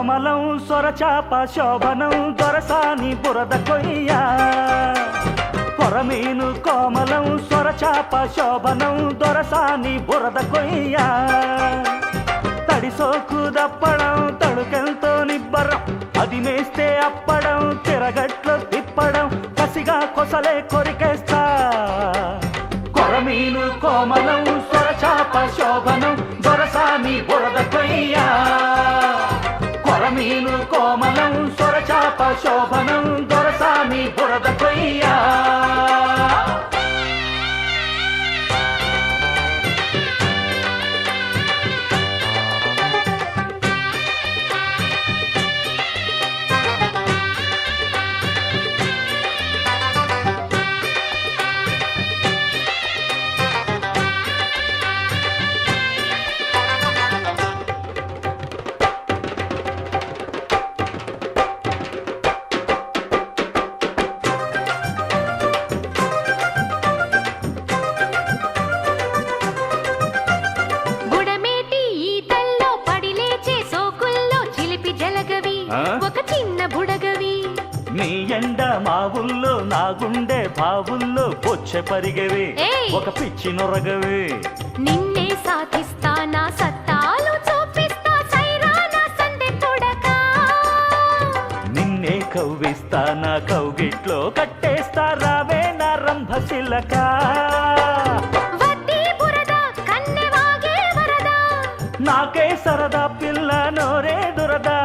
కోమలం సొరచాప శోభనం దొరసాని బురద కొయ్య కొరమీను కోమలం సొరచాప శోభనం దొరసాని బురద కొయ్య తడిసోకు దప్పడం తడుకెంతో నిబ్బరం అది మేస్తే అప్పడం తిరగట్లో తిప్పడం కసిగా కొసలే కొరికేస్తా కొరమీను కోమలం సొరచాప శోభనం దొరసాని బురద కొయ్య కొరమీను కోమలం సొరచాప శోభనం దొరసాని బురద కొయ్య ఒక చిన్న బుడగవి నీ ఎండ మా ఊళ్ళో నా గుండె బావుల్లో పొచ్చే పరిగవి ఒక పిచ్చి నొరగవి నిన్నే సాధిస్తా నా సత్తాలు చూపిస్తా సైరానా సందె తొడక నిన్నే కవ్విస్తా నా కౌగిట్లో కట్టేస్తా రావే నా రంభశిలక వద్ది బురద కన్నె వాగే వరద నాకే సరదా పిల్ల నోరే దురదా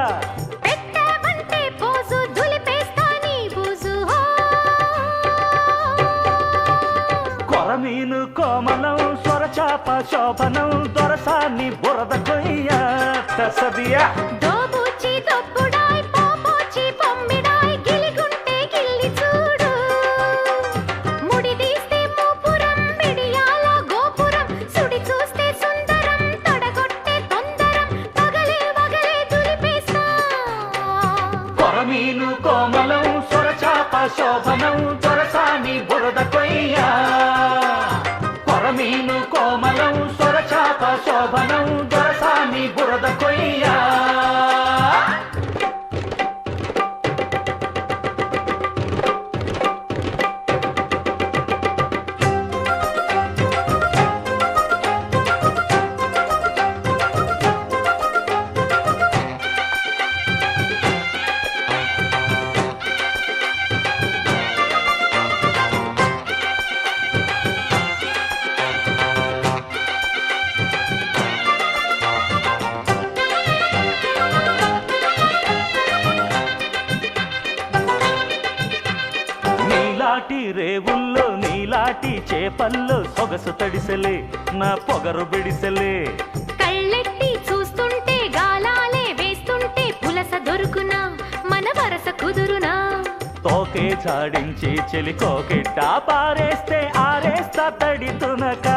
కొరమీను కోమలం సొరచాప శోభనం దొరసాని బురద కొయ్య తసదియా దోబూచి దొప్పుడాయ్ పోపోచి పొమ్మిడాయ్ గిలిగుంటే గిల్లి చూడు ముడిదీస్తే మూపురం మిడియాల గోపురం సుడి చూస్తే సుందరం తొడగొట్టే తొందరం పగలే వగలే దులిపేస్తా కొరమీను కోమలం సొరచాప శోభనం దొరసాని బురద కొయ్య కొరమీను కోమలం సొరచాప శోభనం దొరసాని బురద కొయ్య నీలాటి రేవుల్లో నీలాటి చేపల్లో సొగసు తడిసెలే నా పొగరు బిడిసెలే కళ్ళెట్టి చూస్తుంటే గాలాలే వేస్తుంటే పులస దొరుకునా మన వరస కుదురునా తోకే చాడించి చెలి కోకెట్టా పారేస్తే ఆరేస్తా తడితునక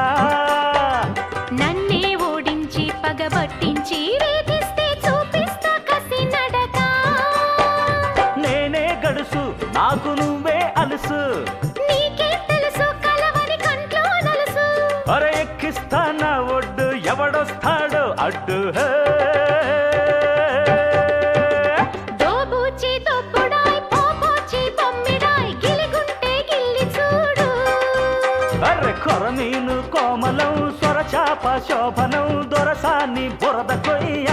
నన్నే ఓడించి పగబట్టించి వేధిస్తే చూపిస్తా కసి నడక నేనే గడుసు నాకు నువ్వే అలుసు నీకే తెలుసు కలవని కంట్లో నలుసు అరే ఎక్కిస్తానా ఒడ్డు ఎవడొస్తాడో అడ్డు దోబూచి దొప్పుడాయ్ పోపోచి పొమ్మిడాయ్ గిలిగుంటే గిల్లి చూడు అర్రె కొరమీను కోమలం సొరచాప శోభనం దొరసాని బురద కొయ్య